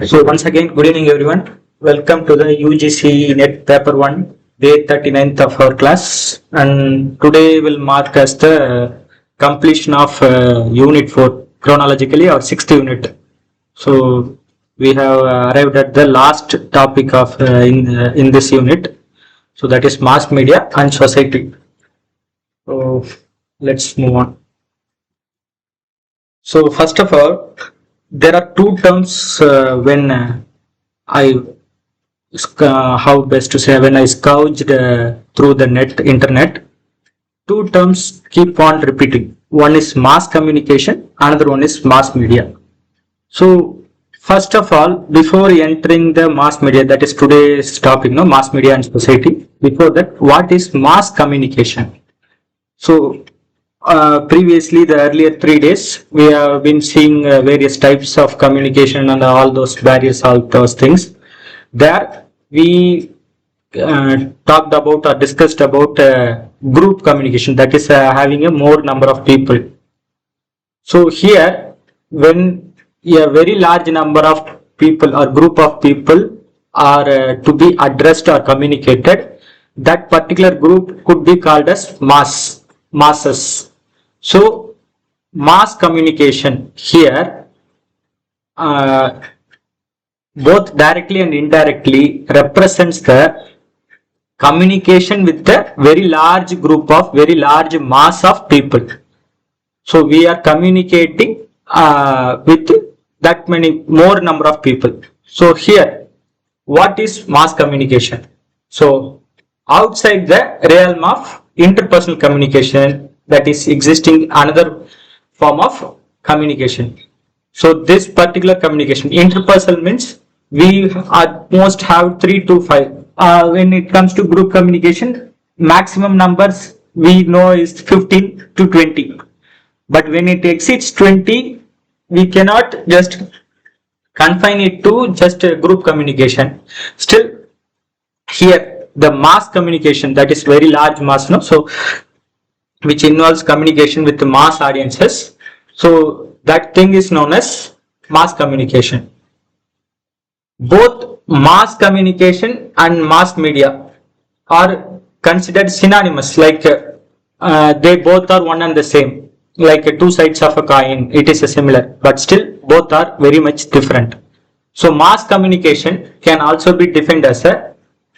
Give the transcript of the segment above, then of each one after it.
So once again, good evening everyone. Welcome to the UGC-NET Paper I, Day 39th of our class. And today will mark as the completion of Unit 4, chronologically our 6th unit. So we have arrived at the last topic of in this unit. So that is mass media and society. So let's move on. So first of all, there are two terms when how best to say, when I scourged through the internet, two terms keep on repeating. One is mass communication, another one is mass media. So first of all, before entering the mass media, that is today's topic, no, mass media and society. Before that, what is mass communication? So previously, the earlier 3 days, we have been seeing various types of communication and all those things. There we talked about or discussed about group communication, that is having a more number of people. So here, when a very large number of people or group of people are to be addressed or communicated, that particular group could be called as masses. So mass communication here, both directly and indirectly, represents the communication with a very large group of very large mass of people. So we are communicating with that many more number of people. So here, what is mass communication? So outside the realm of interpersonal communication, that is existing another form of communication. So this particular communication, interpersonal, means we at most have 3 to 5. When it comes to group communication, maximum numbers we know is 15 to 20. But when it exceeds 20, we cannot just confine it to just a group communication. Still, here the mass communication, that is very large mass, no? So which involves communication with the mass audiences. So that thing is known as mass communication. Both mass communication and mass media are considered synonymous, like they both are one and the same, like two sides of a coin. It is a similar, but still both are very much different. So mass communication can also be defined as a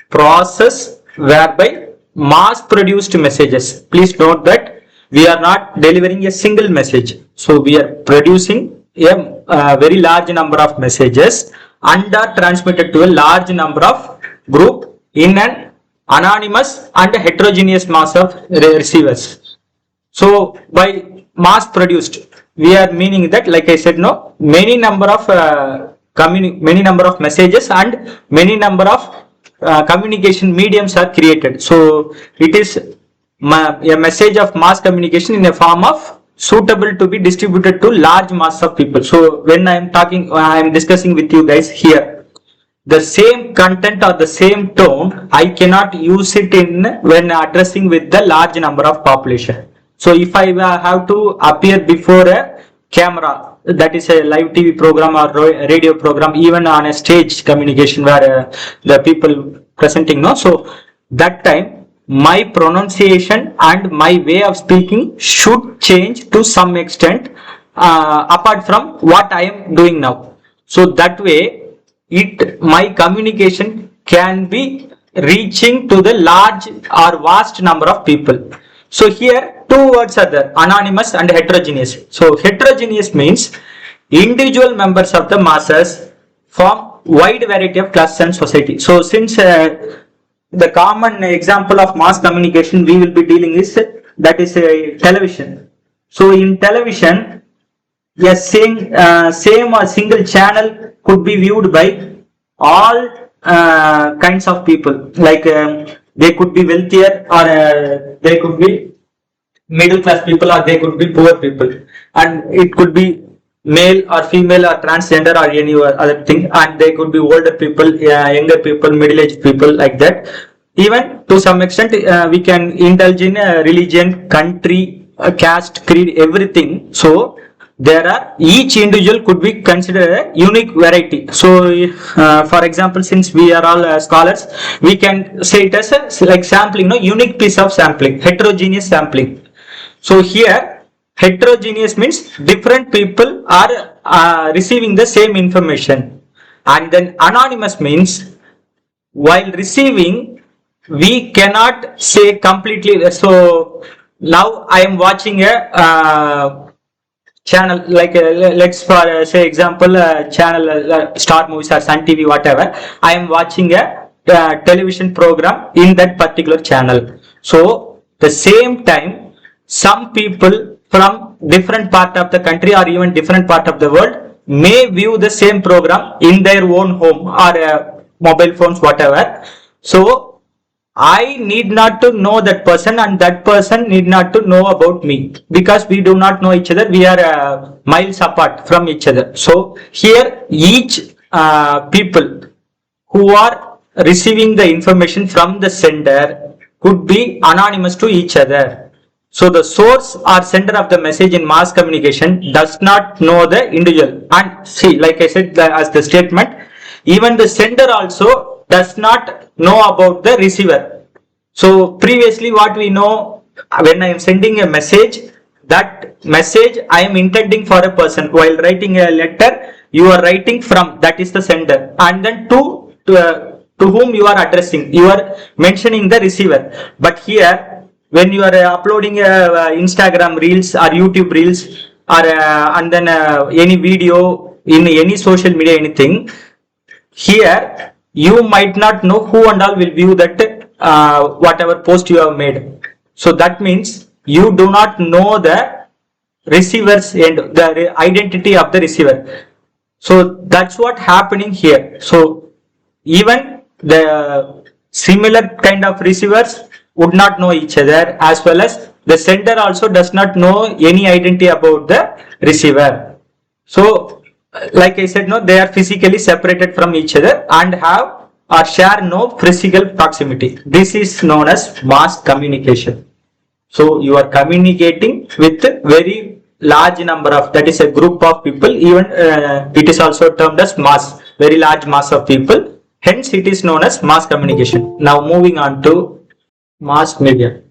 process whereby mass produced messages. Please note that we are not delivering a single message. So we are producing a very large number of messages and are transmitted to a large number of group in an anonymous and heterogeneous mass of receivers. So by mass produced, we are meaning that, like I said, no, many number of messages and many number of communication mediums are created. So it is a message of mass communication in a form of suitable to be distributed to large mass of people. So when I am discussing with you guys here, the same content or the same tone, I cannot use it when addressing with the large number of population. So if I have to appear before a camera, that is a live TV program or radio program, even on a stage communication where the people presenting, no, so that time my pronunciation and my way of speaking should change to some extent apart from what I am doing now. So that way my communication can be reaching to the large or vast number of people. So here two words are there, anonymous and heterogeneous. So heterogeneous means individual members of the masses form wide variety of class and society. So since the common example of mass communication we will be dealing is that is television. So in television, a same or single channel could be viewed by all kinds of people, like they could be wealthier or they could be middle class people or they could be poor people, and it could be male or female or transgender or any other thing, and they could be older people, younger people, middle-aged people, like that. Even to some extent we can indulge in religion, country, caste, creed, everything. So there are, each individual could be considered a unique variety. So for example, since we are all scholars, we can say it as a like sampling, unique piece of sampling, heterogeneous sampling. So here heterogeneous means different people are receiving the same information. And then anonymous means while receiving we cannot say completely. So now I am watching a channel, like let's for say example channel Star Movies or Sun TV, whatever. I am watching a television program in that particular channel. So the same time, some people from different part of the country or even different part of the world may view the same program in their own home or mobile phones, whatever. So I need not to know that person and that person need not to know about me, because we do not know each other. We are miles apart from each other. So here each people who are receiving the information from the sender could be anonymous to each other. So the source or sender of the message in mass communication does not know the individual. And see, like I said, as the statement, even the sender also does not know about the receiver. So previously what we know, when I am sending a message, that message I am intending for a person. While writing a letter, you are writing from, that is the sender, and then to whom you are addressing, you are mentioning the receiver. But here when you are uploading Instagram reels or YouTube reels or and then any video in any social media, anything, here you might not know who and all will view that whatever post you have made. So that means you do not know the receiver's end, the identity of the receiver. So that's what happening here. So even the similar kind of receivers would not know each other, as well as the sender also does not know any identity about the receiver. So like I said, no, they are physically separated from each other and have or share no physical proximity. This is known as mass communication. So you are communicating with very large number of, that is a group of people. Even it is also termed as mass, very large mass of people. Hence it is known as mass communication. Now moving on to mass media.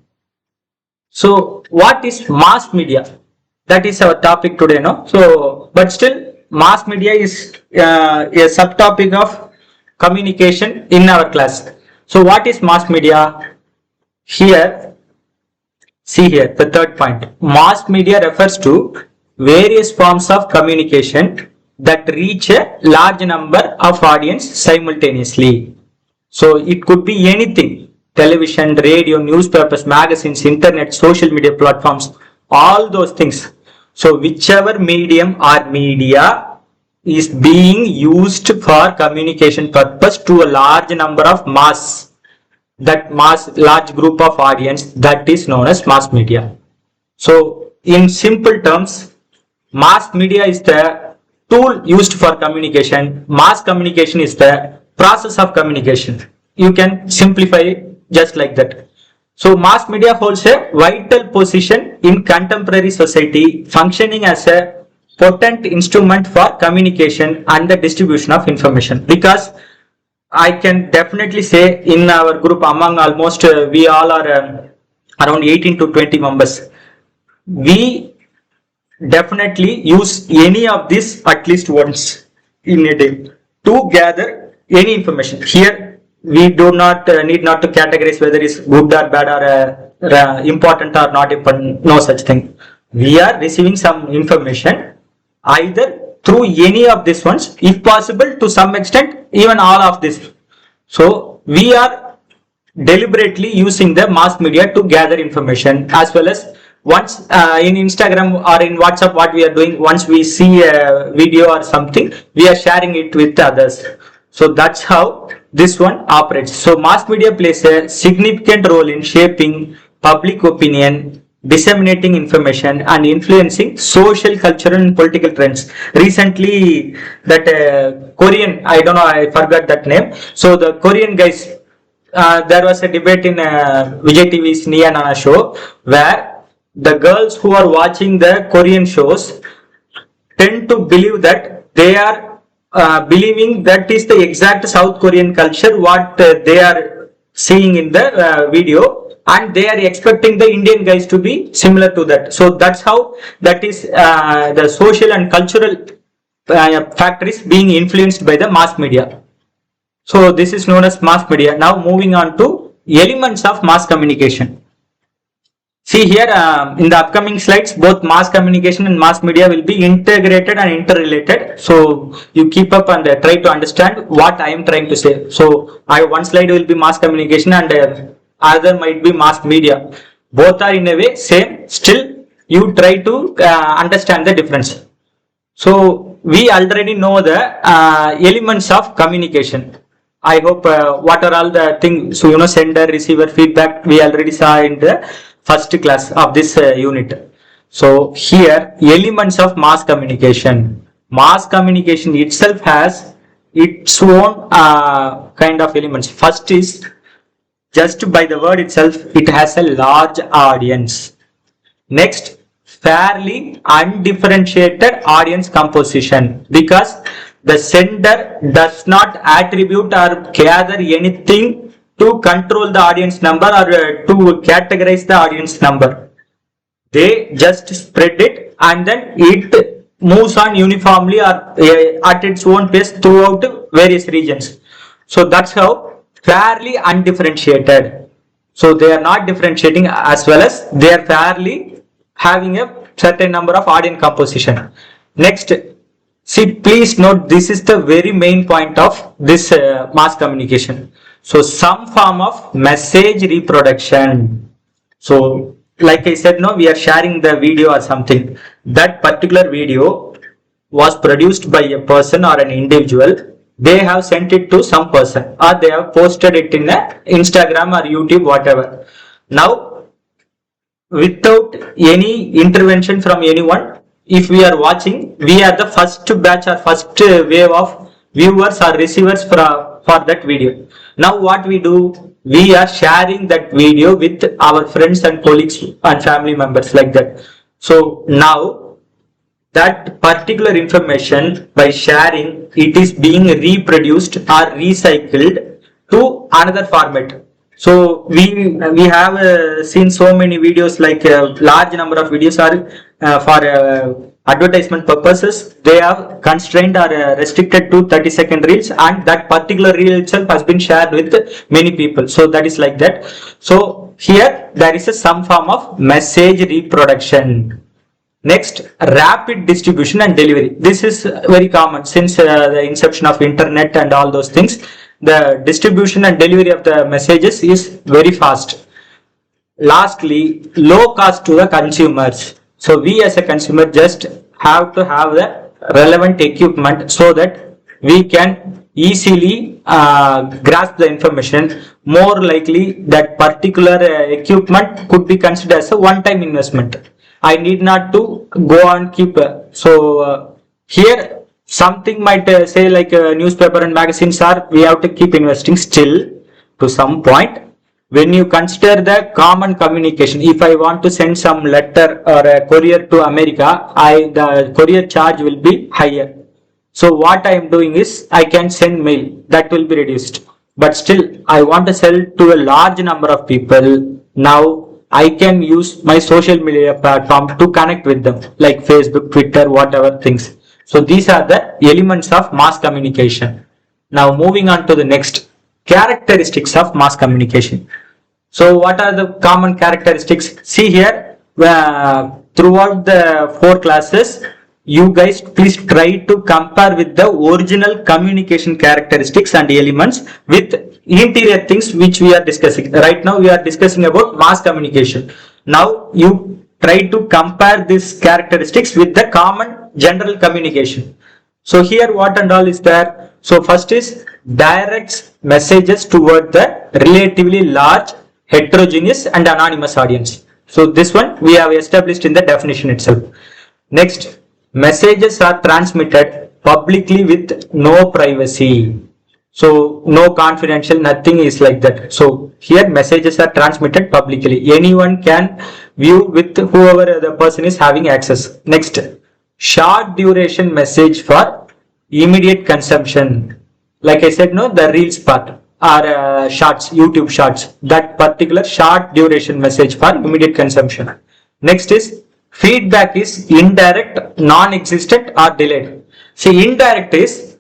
So what is mass media? That is our topic today, no? So but still mass media is a subtopic of communication in our class. So what is mass media? Here, see here the third point. Mass media refers to various forms of communication that reach a large number of audience simultaneously. So it could be anything: television, radio, newspapers, magazines, internet, social media platforms, all those things. So whichever medium or media is being used for communication purpose to a large number of mass, that mass, large group of audience, that is known as mass media. So in simple terms, mass media is the tool used for communication. Mass communication is the process of communication. You can simplify it just like that. So mass media holds a vital position in contemporary society, functioning as a potent instrument for communication and the distribution of information. Because I can definitely say in our group, among almost we all are around 18 to 20 members, we definitely use any of this at least once in a day to gather any information. Here we do not need not to categorize whether it's good or bad or important or not important, no such thing. We are receiving some information either through any of these ones, if possible to some extent even all of this. So we are deliberately using the mass media to gather information, as well as once in Instagram or in WhatsApp, what we are doing, once we see a video or something, we are sharing it with others. So that's how this one operates. So mass media plays a significant role in shaping public opinion, disseminating information, and influencing social, cultural, and political trends. Recently, that Korean, I don't know, I forgot that name. So the Korean guys, there was a debate in Vijay TV's Nia Nana show, where the girls who are watching the Korean shows tend to believe that they are believing that is the exact South Korean culture what they are seeing in the video, and they are expecting the Indian guys to be similar to that. So that's how that is the social and cultural factor is being influenced by the mass media. So this is known as mass media. Now moving on to elements of mass communication. See here in the upcoming slides, both mass communication and mass media will be integrated and interrelated. So you keep up and try to understand what I am trying to say. So one slide will be mass communication and other might be mass media. Both are in a way same. Still you try to understand the difference. So we already know the elements of communication. I hope what are all the things, so sender, receiver, feedback we already saw in the first class of this unit. So here elements of mass communication. Mass communication itself has its own kind of elements. First is, just by the word itself, it has a large audience. Next, fairly undifferentiated audience composition, because the sender does not attribute or gather anything to control the audience number or to categorize the audience number. They just spread it and then it moves on uniformly or at its own pace throughout various regions. So that's how fairly undifferentiated. So they are not differentiating as well as they are fairly having a certain number of audience composition. Next, see, please note, this is the very main point of this mass communication. So some form of message reproduction. So like I said, no, we are sharing the video or something. That particular video was produced by a person or an individual. They have sent it to some person or they have posted it in a Instagram or YouTube, whatever. Now, without any intervention from anyone, if we are watching, we are the first batch or first wave of viewers or receivers for that video. Now what we do, we are sharing that video with our friends and colleagues and family members like that. So now that particular information, by sharing, it is being reproduced or recycled to another format. So we have seen so many videos, like a large number of videos are for advertisement purposes. They are constrained or restricted to 30-second reels, and that particular reel itself has been shared with many people. So that is like that. So here there is some form of message reproduction. Next, rapid distribution and delivery. This is very common since the inception of internet and all those things. The distribution and delivery of the messages is very fast. Lastly, low cost to the consumers. So we as a consumer just have to have the relevant equipment so that we can easily grasp the information. More likely that particular equipment could be considered as a one-time investment. I need not to go and keep. Here something might say like newspaper and magazines are, we have to keep investing. Still, to some point, when you consider the common communication, if I want to send some letter or a courier to America, the courier charge will be higher. So what I am doing is I can send mail, that will be reduced. But still, I want to sell to a large number of people. Now I can use my social media platform to connect with them, like Facebook, Twitter, whatever things. So these are the elements of mass communication. Now moving on to the next, characteristics of mass communication. So what are the common characteristics? See here, throughout the 4 classes, you guys please try to compare with the original communication characteristics and elements with interior things which we are discussing. Right now we are discussing about mass communication. Now you try to compare these characteristics with the common general communication. So here what and all is there? So first is directs messages toward the relatively large, heterogeneous and anonymous audience. So this one we have established in the definition itself. Next, messages are transmitted publicly with no privacy. So no confidential, nothing is like that. So here messages are transmitted publicly. Anyone can view with whoever the person is having access. Next, short duration message for immediate consumption. Like I said, no, the reels part or shorts, YouTube shorts, that particular short duration message for immediate consumption. Next is feedback is indirect, non-existent or delayed. See, indirect is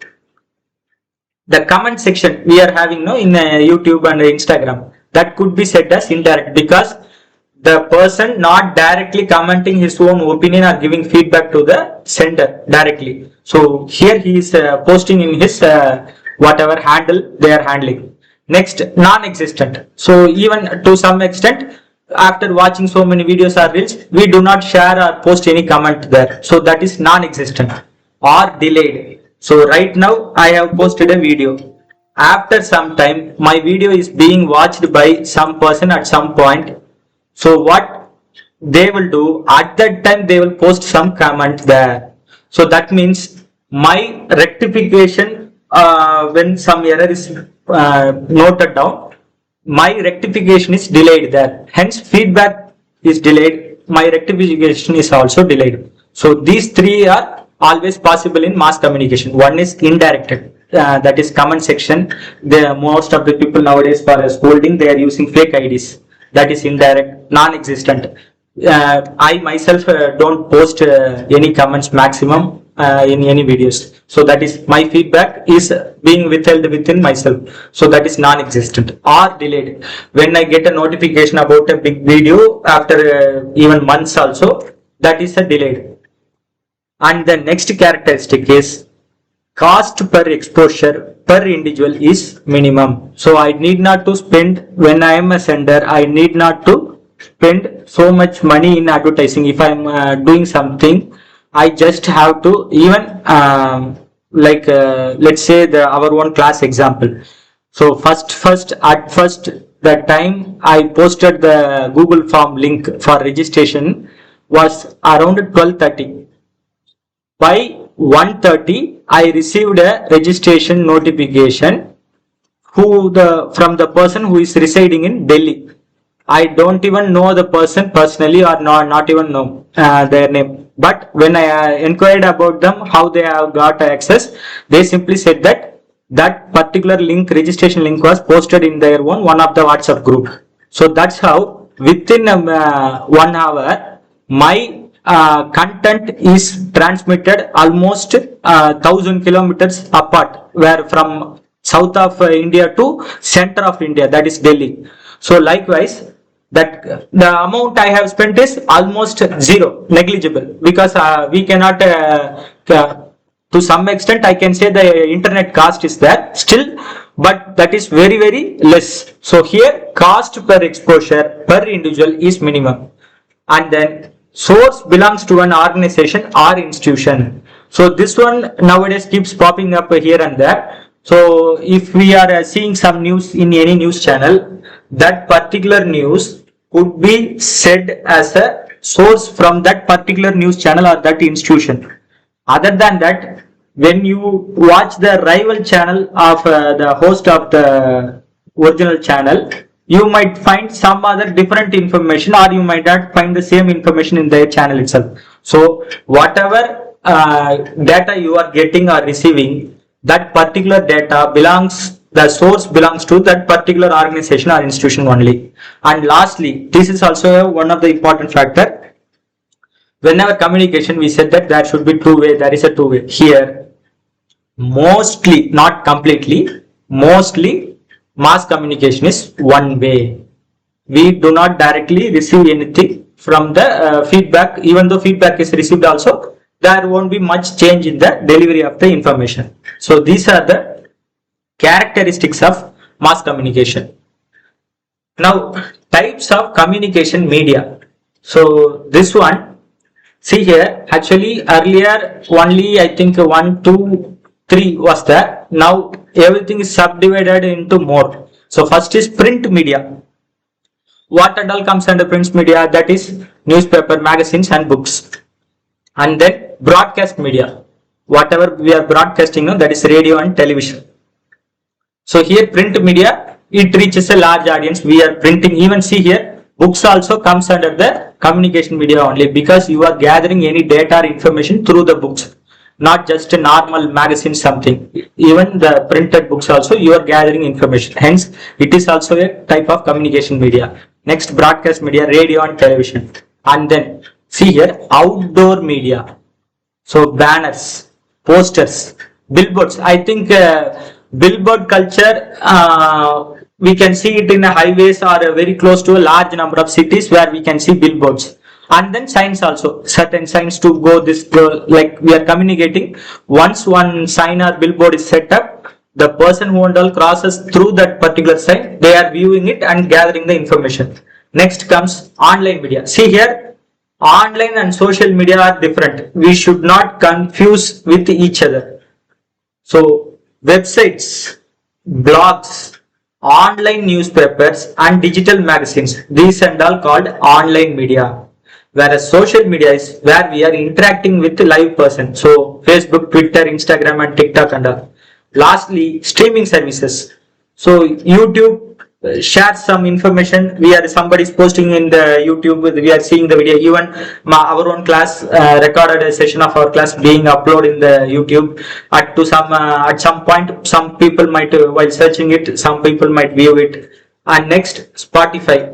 the comment section we are having no in YouTube and Instagram. That could be said as indirect because the person not directly commenting his own opinion or giving feedback to the sender directly. So here he is posting in his whatever handle they are handling. Next, non-existent. So even to some extent, after watching so many videos or reels, we do not share or post any comment there. So that is non-existent or delayed. So right now I have posted a video. After some time, my video is being watched by some person at some point. So what they will do at that time, they will post some comment there. So that means my rectification when some error is noted down, my rectification is delayed there. Hence feedback is delayed. My rectification is also delayed. So these three are always possible in mass communication. One is indirect. That is comment section. Most of the people nowadays for scolding, they are using fake IDs. That is indirect, non-existent. I myself don't post any comments maximum in any videos. So that is my feedback is being withheld within myself. So that is non-existent or delayed. When I get a notification about a big video after even months also, that is a delayed. And the next characteristic is cost per exposure per individual is minimum. So I need not to spend, when I am a sender, I need not to spend so much money in advertising. If I am doing something, I just have to even let's say our own class example. So first the time I posted the Google form link for registration was around 12:30. By 1:30, I received a registration notification from the person who is residing in Delhi. I don't even know the person personally or not even know their name. But when I inquired about them, how they have got access, they simply said that particular link, registration link was posted in their one of the WhatsApp group. So that's how within 1 hour, my content is transmitted almost 1,000 kilometers apart, where from south of India to center of India, that is Delhi. So likewise, that the amount I have spent is almost zero, negligible, because we cannot to some extent I can say the internet cost is there still, but that is very less. So here cost per exposure per individual is minimum. And then source belongs to an organization or institution. So this one nowadays keeps popping up here and there. So if we are seeing some news in any news channel, that particular news could be said as a source from that particular news channel or that institution. Other than that, when you watch the rival channel of the host of the original channel, you might find some other different information, or you might not find the same information in their channel itself. So whatever data you are getting or receiving, that particular data belongs, the source belongs to that particular organization or institution only. And lastly, this is also one of the important factor. Whenever communication, we said that there should be two-way, there is a two-way. Here, mostly, not completely, mostly mass communication is one way. We do not directly receive anything from the feedback. Even though feedback is received also, there won't be much change in the delivery of the information. So these are the characteristics of mass communication. Now, types of communication media. So this one, see here, actually earlier only I think 1, 2, 3 was there. Now everything is subdivided into more. So first is print media. What and all comes under print media? That is newspaper, magazines and books. And then broadcast media. Whatever we are broadcasting, that is radio and television. So here print media, it reaches a large audience. We are printing, even see here, Books also comes under the communication media only, because you are gathering any data or information through the books, not just a normal magazine something. Even the printed books also you are gathering information. Hence, it is also a type of communication media. Next, broadcast media, radio and television. And then see here, outdoor media. So banners, posters, billboards. I think billboard culture, we can see it in a highways or very close to a large number of cities where we can see billboards. And then signs also, certain signs to go this go, like we are communicating. Once one sign or billboard is set up, the person who and all crosses through that particular sign, they are viewing it and gathering the information. Next comes online media. See here, online and social media are different. We should not confuse with each other. So websites, blogs, online newspapers and digital magazines, these and all called online media. Whereas social media is where we are interacting with the live person. So Facebook, Twitter, Instagram and TikTok and all. Lastly, streaming services. So YouTube shares some information. We are somebody is posting in the YouTube. We are seeing the video. Even our own class recorded a session of our class being uploaded in the YouTube. At some point, some people might while searching it, some people might view it. And next, Spotify.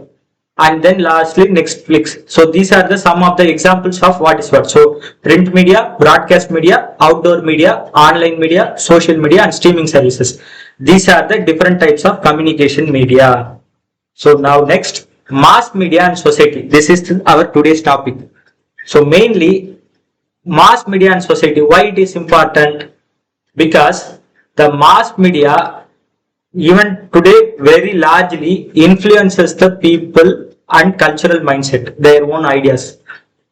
And then lastly, Netflix. So these are the some of the examples of what is what. So print media, broadcast media, outdoor media, online media, social media and streaming services. These are the different types of communication media. So now next, mass media and society. This is our today's topic. So mainly mass media and society. Why it is important? Because the mass media even today very largely influences the people and cultural mindset, their own ideas.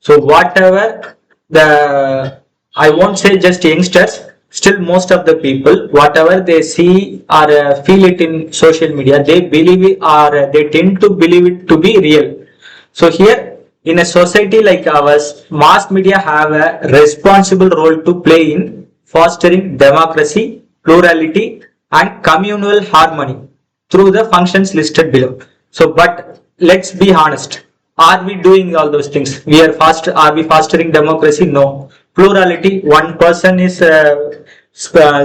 So whatever I won't say just youngsters, still most of the people, whatever they see or feel it in social media, they believe it or they tend to believe it to be real. So here in a society like ours, mass media have a responsible role to play in fostering democracy, plurality and communal harmony through the functions listed below. So, but let's be honest. Are we doing all those things? Are we fostering democracy? No. Plurality. One person is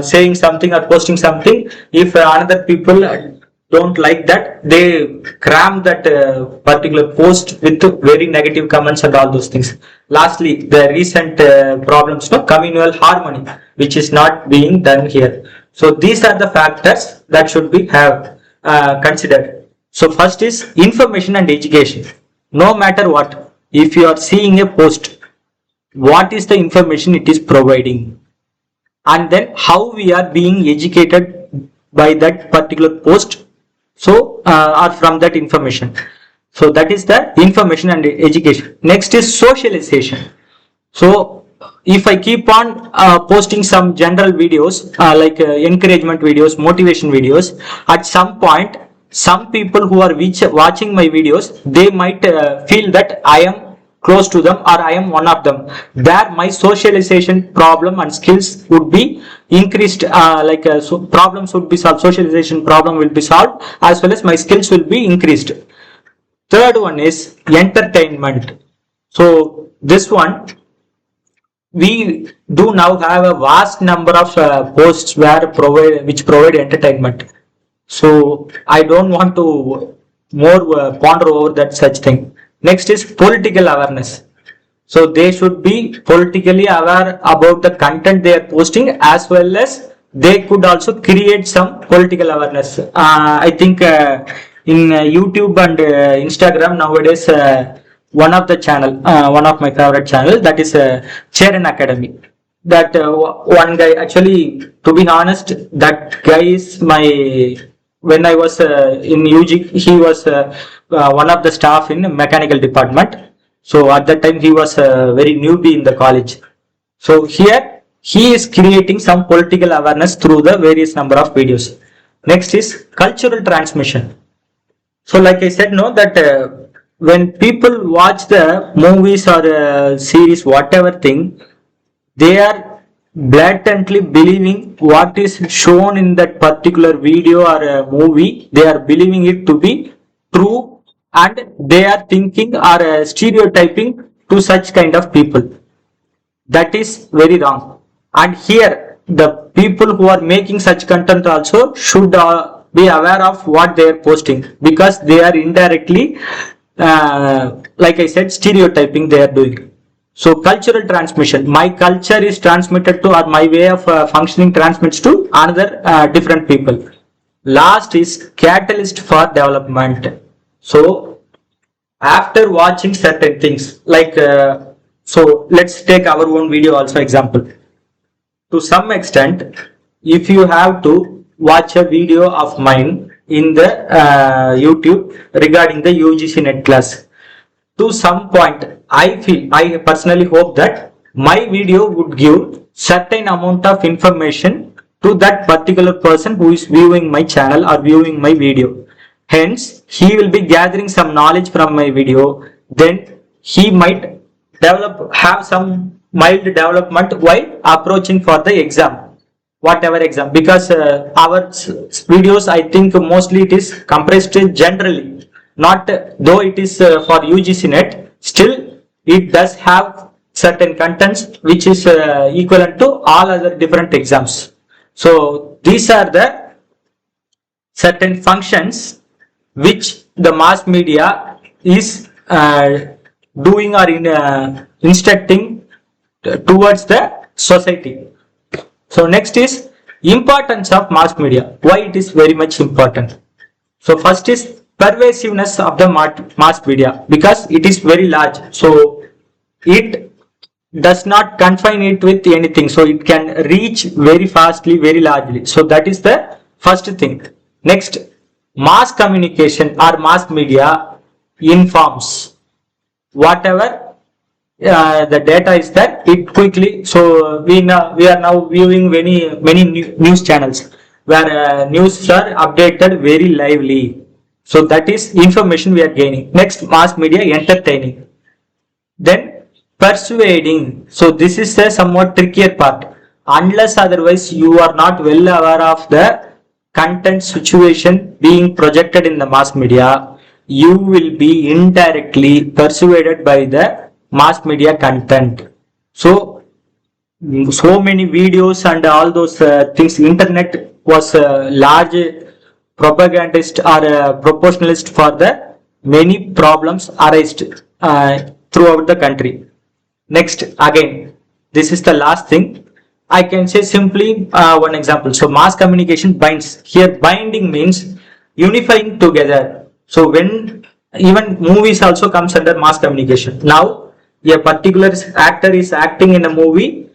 saying something or posting something. If another people don't like that, they cram that particular post with very negative comments and all those things. Lastly, the recent problems, no, communal harmony, which is not being done here. So these are the factors that should be considered. So first is information and education. No matter what, if you are seeing a post, what is the information it is providing, and then how we are being educated by that particular post. So or from that information. So that is the information and education. Next is socialization. So if I keep on posting some general videos like encouragement videos, motivation videos, at some point, some people who are watching my videos, they might feel that I am close to them or I am one of them. There my socialization problem and skills would be increased, so problems would be solved, socialization problem will be solved, as well as my skills will be increased. Third one is entertainment. So this one, we do now have a vast number of posts which provide entertainment. So I don't want to more ponder over that such thing. Next is political awareness. So they should be politically aware about the content they are posting, as well as they could also create some political awareness. I think in YouTube and Instagram nowadays, one of the channel, one of my favorite channel, that is Charan Academy. That one guy, actually, to be honest, that guy is my, when I was in UG, he was one of the staff in mechanical department. So at that time he was very newbie in the college. So here he is creating some political awareness through the various number of videos. Next is cultural transmission. So like I said, no, that when people watch the movies or series, whatever thing, they are blatantly believing what is shown in that particular video or movie. They are believing it to be true and they are thinking or stereotyping to such kind of people. That is very wrong. And here the people who are making such content also should be aware of what they are posting, because they are indirectly, like I said, stereotyping they are doing. So cultural transmission, my culture is transmitted to, or my way of functioning transmits to another different people. Last is catalyst for development. So after watching certain things, like so let's take our own video also example. To some extent, if you have to watch a video of mine in the YouTube regarding the UGC-NET class, to some point I personally hope that my video would give certain amount of information to that particular person who is viewing my channel or viewing my video. Hence, he will be gathering some knowledge from my video. Then he might have some mild development while approaching for the exam, whatever exam, because our videos, I think mostly it is compressed generally, not though it is for UGC-NET, still it does have certain contents which is equivalent to all other different exams. So these are the certain functions which the mass media is doing or instructing towards the society. So next is importance of mass media, why it is very much important. So first is pervasiveness of the mass media, because it is very large, so it does not confine it with anything, so it can reach very fastly, very largely. So that is the first thing. Next, mass communication or mass media informs whatever the data is there, it quickly. So we are now viewing many news channels where news are updated very lively. So that is information we are gaining. Next, mass media entertaining. Then persuading. So this is a somewhat trickier part. Unless otherwise you are not well aware of the content situation being projected in the mass media, you will be indirectly persuaded by the mass media content. So many videos and all those things. Internet was a large propagandist or proportionalist for the many problems arised throughout the country. Next, again, this is the last thing. I can say simply one example. So mass communication binds. Here binding means unifying together. So when even movies also comes under mass communication. Now a particular actor is acting in a movie,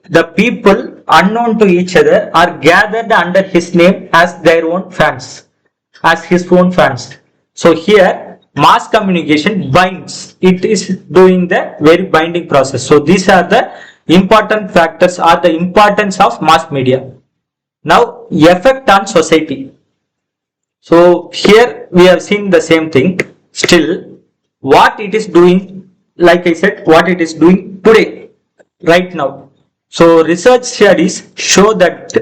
the people unknown to each other are gathered under his name as their own fans, as his own fans. So here mass communication binds, it is doing the very binding process. So these are the important factors or the importance of mass media. Now, effect on society. So here we have seen the same thing. Still, what it is doing, like I said, what it is doing today, right now. So research studies show that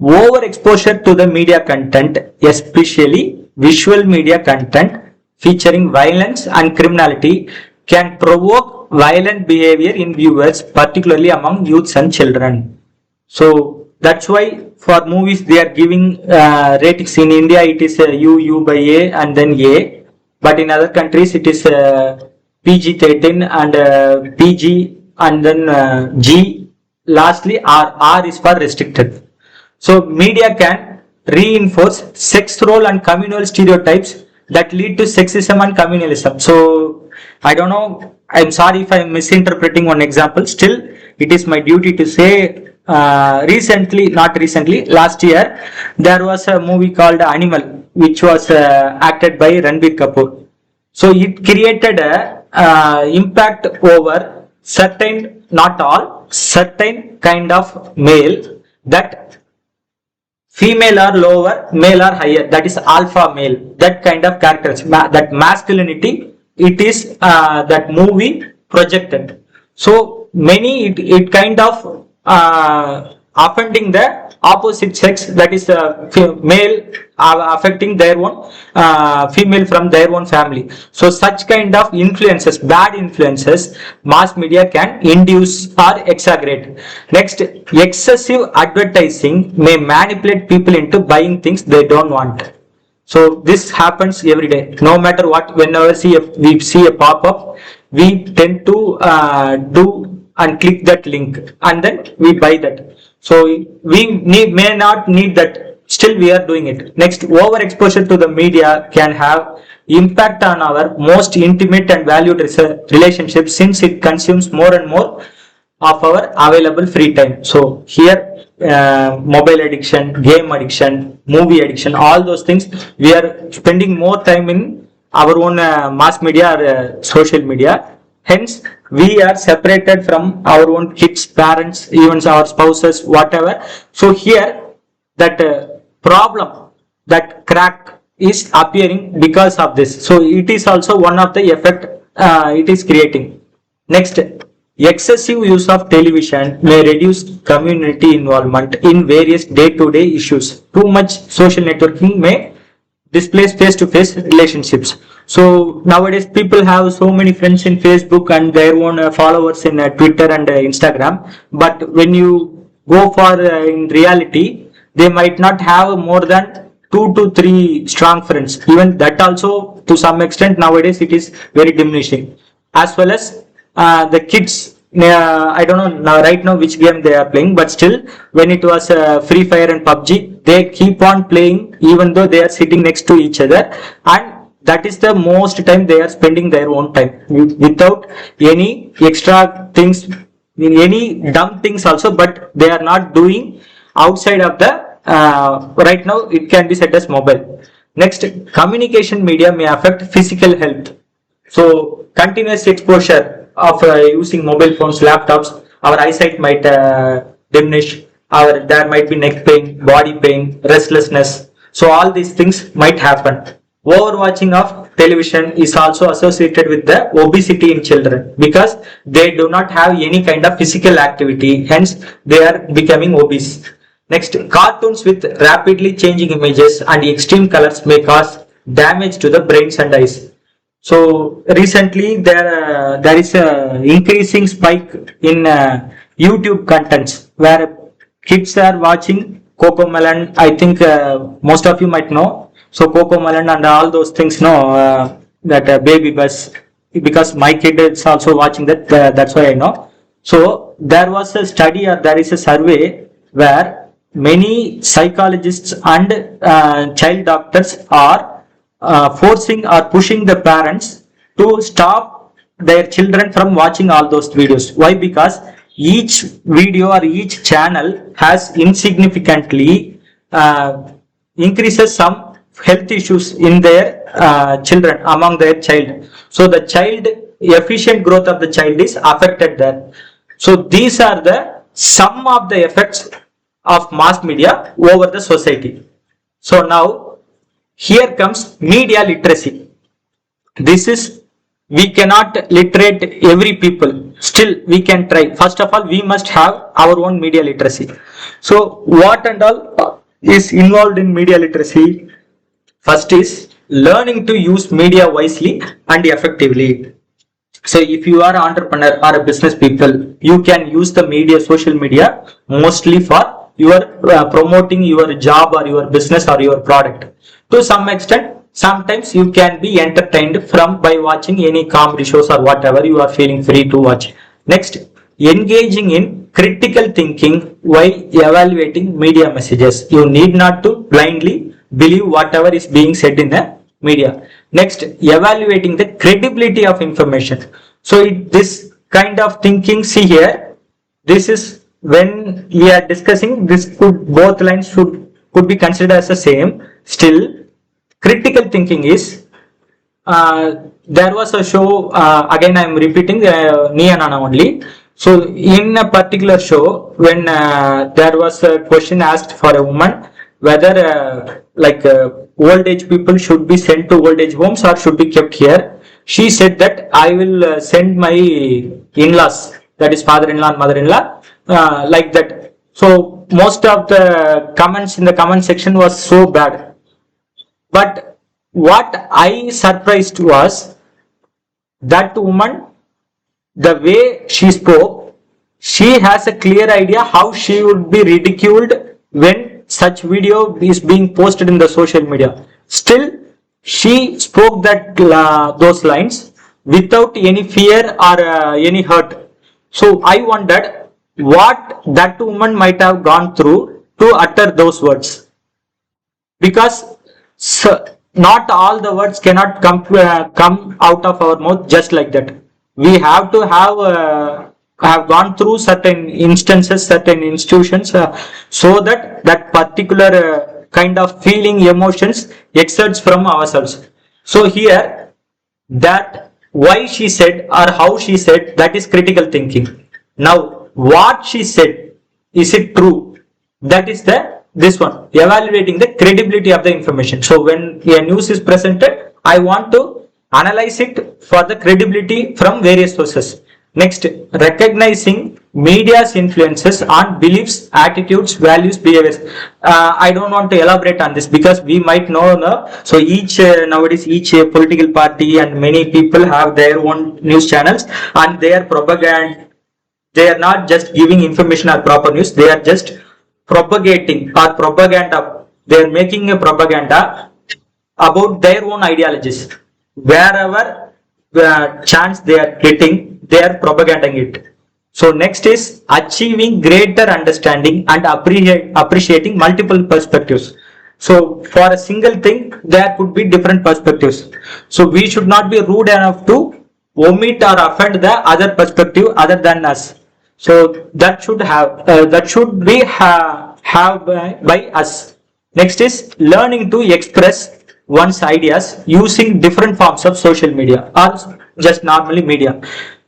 overexposure to the media content, especially visual media content featuring violence and criminality, can provoke violent behavior in viewers, particularly among youths and children. So that's why for movies they are giving ratings. In India it is U by A and then A, but in other countries it is PG-13 and PG and then G, lastly R is for restricted. So media can reinforce sex role and communal stereotypes that lead to sexism and communalism. So I don't know, I'm sorry if I'm misinterpreting one example. Still, it is my duty to say, last year, there was a movie called Animal, which was acted by Ranbir Kapoor. So it created a impact over certain, not all, certain kind of male, that female are lower, male are higher, that is alpha male, that kind of characters, that masculinity, it is that movie projected. So many, it kind of offending the opposite sex, that is male affecting their own female from their own family. So such kind of influences, bad influences, mass media can induce or exaggerate. Next, excessive advertising may manipulate people into buying things they don't want. So this happens every day, no matter what. Whenever we see a pop-up, we tend to do and click that link, and then we buy that. So may not need that, still we are doing it. Next, overexposure to the media can have impact on our most intimate and valued relationships, since it consumes more and more of our available free time. So here, mobile addiction, game addiction, movie addiction, all those things, we are spending more time in our own mass media or social media. Hence, we are separated from our own kids, parents, even our spouses, whatever. So here, that problem, that crack is appearing because of this. So it is also one of the effect it is creating. Next, excessive use of television may reduce community involvement in various day-to-day issues. Too much social networking may displace face-to-face relationships. So nowadays people have so many friends in Facebook and their own followers in Twitter and Instagram. But when you go for in reality, they might not have more than 2 to 3 strong friends. Even that also, to some extent, nowadays it is very diminishing. As well as the kids, I don't know now, right now which game they are playing, but still when it was Free Fire and PUBG, they keep on playing even though they are sitting next to each other, and that is the most time they are spending their own time without any extra things, any dumb things also, but they are not doing outside of the right now it can be said as mobile. Next, communication media may affect physical health. So continuous exposure of using mobile phones, laptops, our eyesight might diminish, there might be neck pain, body pain, restlessness. So all these things might happen. Overwatching of television is also associated with the obesity in children, because they do not have any kind of physical activity, hence they are becoming obese. Next, cartoons with rapidly changing images and extreme colors may cause damage to the brains and eyes. So recently there is a increasing spike in YouTube contents where kids are watching Cocomelon. I think most of you might know. So Cocomelon and all those things, that Baby Bus, because my kid is also watching that. That's why I know. So there was a study, or there is a survey where many psychologists and child doctors are forcing or pushing the parents to stop their children from watching all those videos. Why? Because each video or each channel has insignificantly increases some health issues in their children, among their child. So the child, efficient growth of the child is affected there. So these are the some of the effects of mass media over the society. So now here comes media literacy. This is, we cannot literate every people, still we can try. First of all, we must have our own media literacy. So what and all is involved in media literacy? First is learning to use media wisely and effectively. So if you are an entrepreneur or a business people, you can use the media, social media, mostly for your promoting your job or your business or your product. To some extent, sometimes you can be entertained by watching any comedy shows or whatever you are feeling free to watch. Next, engaging in critical thinking while evaluating media messages. You need not to blindly believe whatever is being said in the media. Next, evaluating the credibility of information. So this kind of thinking, see here, this is when we are discussing, this both lines could be considered as the same. Still, critical thinking is, there was a show, again I am repeating, Nia Nana only. So in a particular show, when there was a question asked for a woman, whether old age people should be sent to old age homes or should be kept here, she said that I will send my in-laws, that is father-in-law and mother-in-law, like that. So most of the comments in the comment section was so bad. But what I surprised was that woman, the way she spoke, she has a clear idea how she would be ridiculed when such video is being posted in the social media. Still, she spoke that those lines without any fear or any hurt. So I wondered what that woman might have gone through to utter those words, because not all the words cannot come out of our mouth just like that. We have to have gone through certain instances, certain institutions, so that that particular kind of feeling, emotions exerts from ourselves. So here, that why she said or how she said, that is critical thinking. Now what she said, is it true? That is this one, evaluating the credibility of the information. So when a news is presented, I want to analyze it for the credibility from various sources. Next, recognizing media's influences on beliefs, attitudes, values, behaviors. I don't want to elaborate on this because we might know. So each nowadays each political party and many people have their own news channels, and their propaganda. They are not just giving information or proper news. They are just propagating or propaganda. They are making a propaganda about their own ideologies. Wherever chance they are getting, they are propagating it. So next is achieving greater understanding and appreciating multiple perspectives. So for a single thing, there could be different perspectives. So we should not be rude enough to omit or offend the other perspective other than us. So that should be have by us. Next is learning to express one's ideas using different forms of social media or just normally media.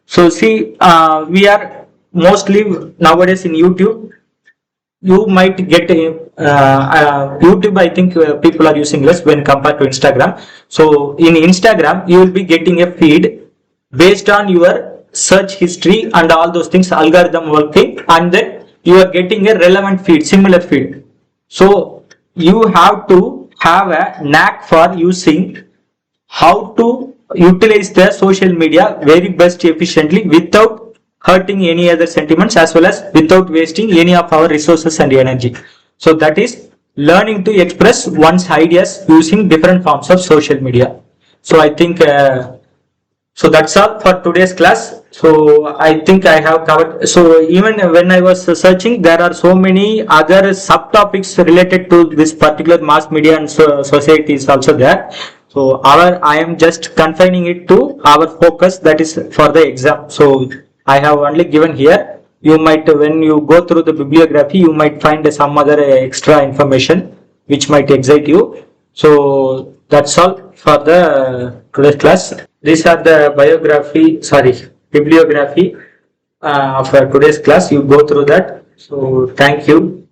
So see, we are mostly nowadays in YouTube. You might get YouTube. I think people are using less when compared to Instagram. So in Instagram, you will be getting a feed based on your search history and all those things, algorithm working, and then you are getting a relevant feed, similar feed. So you have to have a knack for using how to utilize the social media very best efficiently without hurting any other sentiments, as well as without wasting any of our resources and energy. So that is learning to express one's ideas using different forms of social media. So I think so that's all for today's class. So I think I have covered. So even when I was searching, there are so many other subtopics related to this particular mass media and society is also there. So I am just confining it to our focus, that is for the exam. So I have only given here. You might, when you go through the bibliography, you might find some other extra information which might excite you. So that's all for the today's class. These are the bibliography of today's class. You go through that. So thank you.